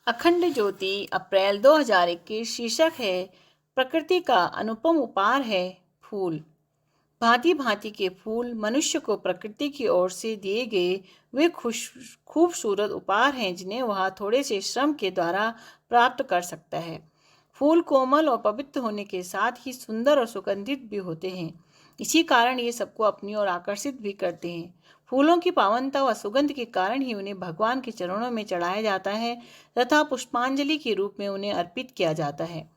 अखंड ज्योति अप्रैल 2021 शीर्षक है प्रकृति का अनुपम उपहार है फूल। भांति भांति के फूल मनुष्य को प्रकृति की ओर से दिए गए वे खूबसूरत उपहार हैं जिन्हें वह थोड़े से श्रम के द्वारा प्राप्त कर सकता है। फूल कोमल और पवित्र होने के साथ ही सुंदर और सुगंधित भी होते हैं। इसी कारण ये सबको अपनी ओर आकर्षित भी करते हैं। फूलों की पावनता व सुगंध के कारण ही उन्हें भगवान के चरणों में चढ़ाया जाता है तथा पुष्पांजलि के रूप में उन्हें अर्पित किया जाता है।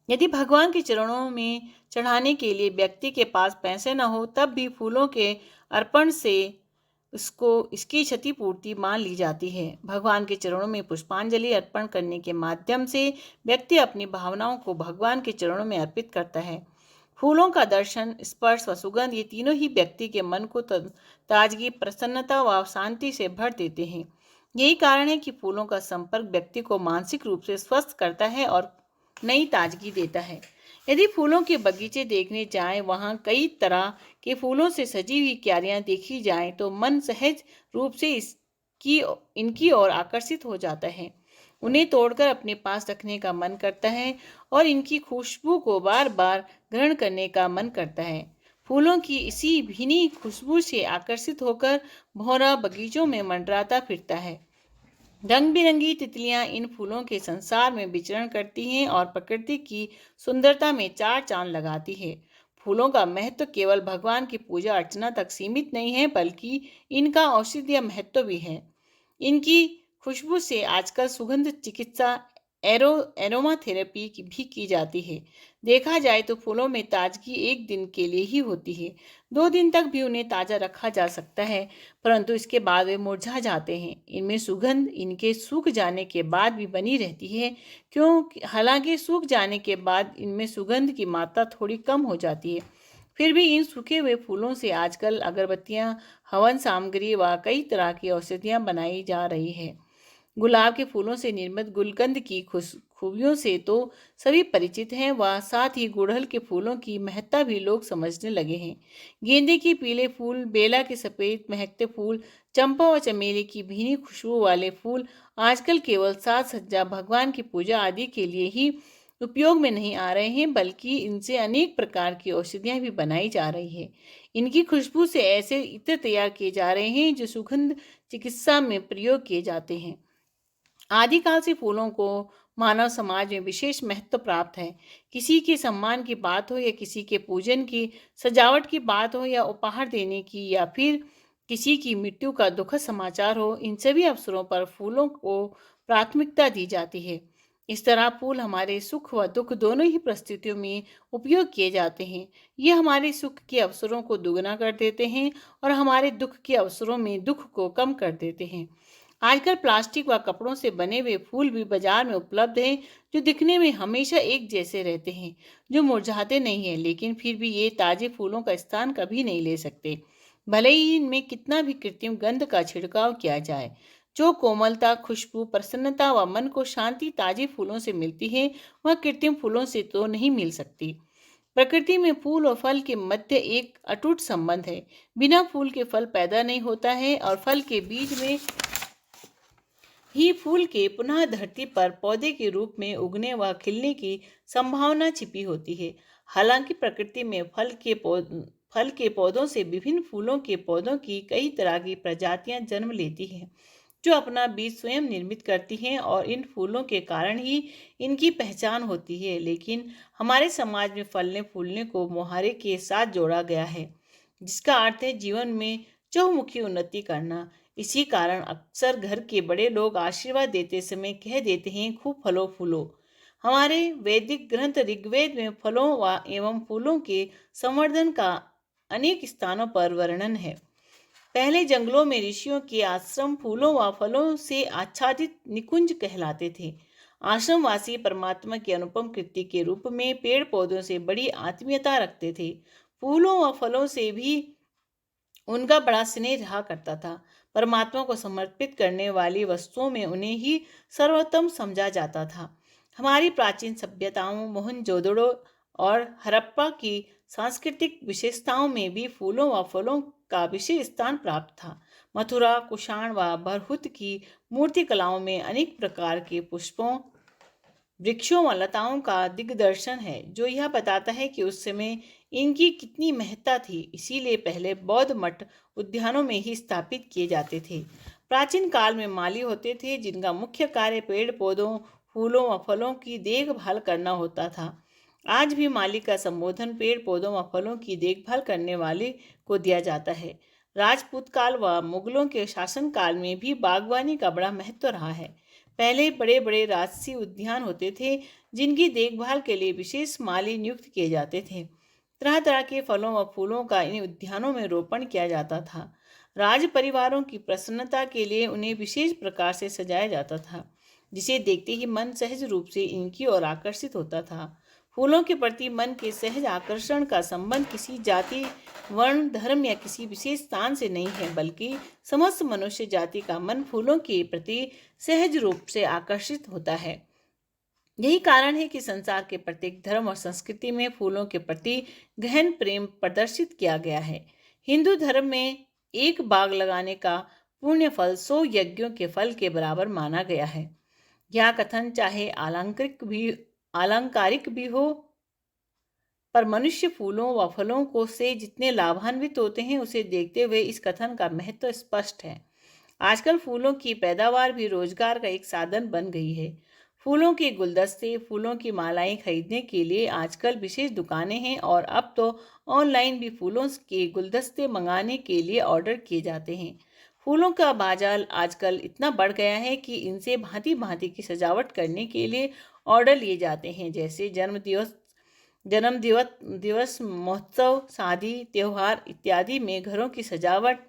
यदि भगवान के चरणों में चढ़ाने के लिए व्यक्ति के पास पैसे न हो तब भी फूलों के अर्पण से इसकी क्षतिपूर्ति मान ली जाती है। भगवान के चरणों में पुष्पांजलि अर्पण करने के माध्यम से व्यक्ति अपनी भावनाओं को भगवान के चरणों में अर्पित करता है। फूलों का दर्शन, स्पर्श व सुगंध ये तीनों ही व्यक्ति के मन को ताजगी, प्रसन्नता व शांति से भर देते हैं। यही कारण है कि फूलों का संपर्क व्यक्ति को मानसिक रूप से स्वस्थ करता है और नई ताजगी देता है। यदि फूलों के बगीचे देखने जाएं, वहां कई तरह के फूलों से सजी हुई क्यारियां देखी जाएं, तो मन सहज रूप से इनकी ओर आकर्षित हो जाता है। उन्हें तोड़कर अपने पास रखने का मन करता है और इनकी खुशबू को बार बार ग्रहण करने का मन करता है। फूलों की इसी भीनी खुशबू से आकर्षित होकर भौरा बगीचों में मंडराता फिरता है। रंग बिरंगी तितलियां इन फूलों के संसार में विचरण करती हैं और प्रकृति की सुंदरता में चार चांद लगाती है। फूलों का महत्व केवल भगवान की पूजा अर्चना तक सीमित नहीं है, बल्कि इनका औषधीय महत्व भी है। इनकी खुशबू से आजकल सुगंध चिकित्सा एरोमा थेरेपी भी की जाती है। देखा जाए तो फूलों में ताजगी एक दिन के लिए ही होती है। 2 दिन तक भी उन्हें ताज़ा रखा जा सकता है, परंतु इसके बाद वे मुरझा जाते हैं। इनमें सुगंध इनके सूख जाने के बाद भी बनी रहती है, क्योंकि हालांकि सूख जाने के बाद इनमें सुगंध की मात्रा थोड़ी कम हो जाती है। फिर भी इन सूखे हुए फूलों से आजकल अगरबत्तियां, हवन सामग्री व कई तरह की औषधियां बनाई जा रही है। गुलाब के फूलों से निर्मित गुलकंद की खूबियों से तो सभी परिचित हैं, व साथ ही गुड़हल के फूलों की महत्ता भी लोग समझने लगे हैं। गेंदे के पीले फूल, बेला के सफ़ेद महकते फूल, चंपा और चमेली की भीनी खुशबू वाले फूल आजकल केवल साज सज्जा, भगवान की पूजा आदि के लिए ही उपयोग में नहीं आ रहे हैं, बल्कि इनसे अनेक प्रकार की औषधियाँ भी बनाई जा रही है। इनकी खुशबू से ऐसे इत्र तैयार किए जा रहे हैं जो सुगंध चिकित्सा में प्रयोग किए जाते हैं। आदिकाल से फूलों को मानव समाज में विशेष महत्व प्राप्त है। किसी के सम्मान की बात हो या किसी के पूजन की, सजावट की बात हो या उपहार देने की, या फिर किसी की मृत्यु का दुखद समाचार हो, इन सभी अवसरों पर फूलों को प्राथमिकता दी जाती है। इस तरह फूल हमारे सुख व दुख दोनों ही परिस्थितियों में उपयोग किए जाते हैं। ये हमारे सुख के अवसरों को दुगना कर देते हैं और हमारे दुख के अवसरों में दुख को कम कर देते हैं। आजकल प्लास्टिक व कपड़ों से बने हुए फूल भी बाजार में उपलब्ध हैं, जो दिखने में हमेशा एक जैसे रहते हैं, जो मुरझाते नहीं हैं, लेकिन फिर भी ये ताजे फूलों का स्थान कभी नहीं ले सकते, भले ही इनमें कितना भी कृत्रिम गंध का छिड़काव किया जाए। जो कोमलता, खुशबू, प्रसन्नता व मन को शांति ताजे फूलों से मिलती है, वह कृत्रिम फूलों से तो नहीं मिल सकती। प्रकृति में फूल और फल के मध्य एक अटूट संबंध है। बिना फूल के फल पैदा नहीं होता है और फल के बीज में ही फूल के पुनः धरती पर पौधे के रूप में उगने व खिलने की संभावना छिपी होती है। हालांकि प्रकृति में फल के पौधों से विभिन्न फूलों के पौधों की कई तरह की प्रजातियां जन्म लेती हैं, जो अपना बीज स्वयं निर्मित करती हैं और इन फूलों के कारण ही इनकी पहचान होती है। लेकिन हमारे समाज में फलने फूलने को मुहारे के साथ जोड़ा गया है, जिसका अर्थ है जीवन में चहुमुखी उन्नति करना। इसी कारण अक्सर घर के बड़े लोग आशीर्वाद देते समय कह देते हैं, खूब फलो फूलो। हमारे वैदिक ग्रंथ ऋग्वेद में फलों व एवं फूलों के संवर्धन का अनेक स्थानों पर वर्णन है। पहले जंगलों में ऋषियों के आश्रम फूलों व फलों से आच्छादित निकुंज कहलाते थे। आश्रमवासी परमात्मा की अनुपम कृति के रूप में पेड़ पौधों से बड़ी आत्मीयता रखते थे। फूलों व फलों से भी उनका बड़ा स्नेह रहा करता था। परमात्मा को समर्पित करने वाली वस्तुओं में उन्हें ही सर्वोत्तम समझा जाता था। हमारी प्राचीन सभ्यताओं, मोहनजोदड़ो और हड़प्पा की सांस्कृतिक विशेषताओं में भी फूलों व फलों का विशेष स्थान प्राप्त था। मथुरा, कुषाण व बरहुत की मूर्तिकलाओं में अनेक प्रकार के पुष्पों, वृक्षों व लताओं का दिग्दर्शन है, जो यह बताता है कि उस समय इनकी कितनी महत्ता थी। इसीलिए पहले बौद्ध मठ उद्यानों में ही स्थापित किए जाते थे। प्राचीन काल में माली होते थे, जिनका मुख्य कार्य पेड़ पौधों, फूलों व फलों की देखभाल करना होता था। आज भी माली का संबोधन पेड़ पौधों व फलों की देखभाल करने वाले को दिया जाता है। राजपूत काल व मुगलों के शासनकाल में भी बागवानी का बड़ा महत्व रहा है। पहले बड़े बड़े राजसी उद्यान होते थे, जिनकी देखभाल के लिए विशेष माली नियुक्त किए जाते थे। तरह तरह के फलों व फूलों का इन उद्यानों में रोपण किया जाता था। राज परिवारों की प्रसन्नता के लिए उन्हें विशेष प्रकार से सजाया जाता था, जिसे देखते ही मन सहज रूप से इनकी ओर आकर्षित होता था। फूलों के प्रति मन के सहज आकर्षण का संबंध किसी जाति, वर्ण, धर्म या किसी विशेष स्थान से नहीं है, बल्कि समस्त मनुष्य जाति का मन फूलों के प्रति सहज रूप से आकर्षित होता है। यही कारण है कि संसार के प्रत्येक धर्म और संस्कृति में फूलों के प्रति गहन प्रेम प्रदर्शित किया गया है। हिंदू धर्म में एक बाग लगाने का पुण्य फल 100 यज्ञों के फल के बराबर माना गया है। यह कथन चाहे आलंकारिक भी हो, पर मनुष्य फूलों व फलों को से जितने लाभान्वित होते हैं, उसे देखते हुए इस कथन का महत्व स्पष्ट है। आजकल फूलों की पैदावार भी रोजगार का एक साधन बन गई है। फूलों के गुलदस्ते, फूलों की मालाएं खरीदने के लिए आजकल विशेष दुकानें हैं, और अब तो ऑनलाइन भी फूलों के गुलदस्ते मंगाने के लिए ऑर्डर किए जाते हैं। फूलों का बाजार आजकल इतना बढ़ गया है कि इनसे भांति भांति की सजावट करने के लिए ऑर्डर लिए जाते हैं, जैसे जन्म दिवस, महोत्सव, शादी, त्योहार इत्यादि में घरों की सजावट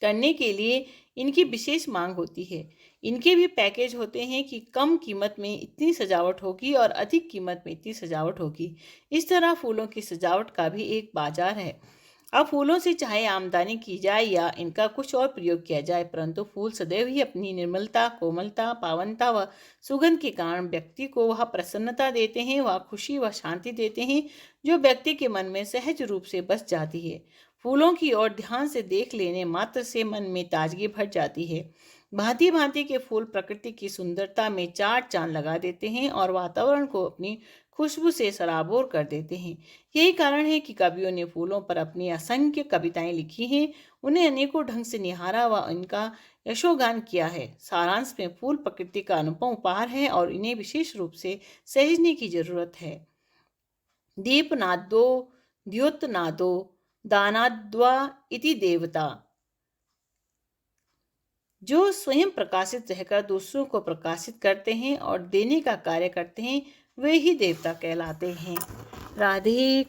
करने के लिए इनकी विशेष मांग होती है। इनके भी पैकेज होते हैं कि कम कीमत में इतनी सजावट होगी और अधिक कीमत में इतनी सजावट होगी। इस तरह फूलों की सजावट का भी एक बाजार है। अब फूलों से चाहे आमदनी की जाए या इनका कुछ और प्रयोग किया जाए, परंतु फूल सदैव ही अपनी निर्मलता, कोमलता, पावनता व सुगंध के कारण व्यक्ति को वह प्रसन्नता देते हैं, वह खुशी व शांति देते हैं, जो व्यक्ति के मन में सहज रूप से बस जाती है। फूलों की ओर ध्यान से देख लेने मात्र से मन में ताजगी भर जाती है। भांति भांति के फूल प्रकृति की सुंदरता में चार चांद लगा देते हैं और वातावरण को अपनी खुशबू से सराबोर कर देते हैं। यही कारण है कि कवियों ने फूलों पर अपनी असंख्य कविताएं लिखी हैं, उन्हें अनेकों ढंग से निहारा व इनका यशोगान किया है। सारांश में फूल प्रकृति का अनुपम उपहार है और इन्हें विशेष रूप से सहेजने की जरूरत है। दीपनादो द्योतनादो दानाद्वा इति देवता। जो स्वयं प्रकाशित रहकर दूसरों को प्रकाशित करते हैं और देने का कार्य करते हैं, वे ही देवता कहलाते हैं। राधे।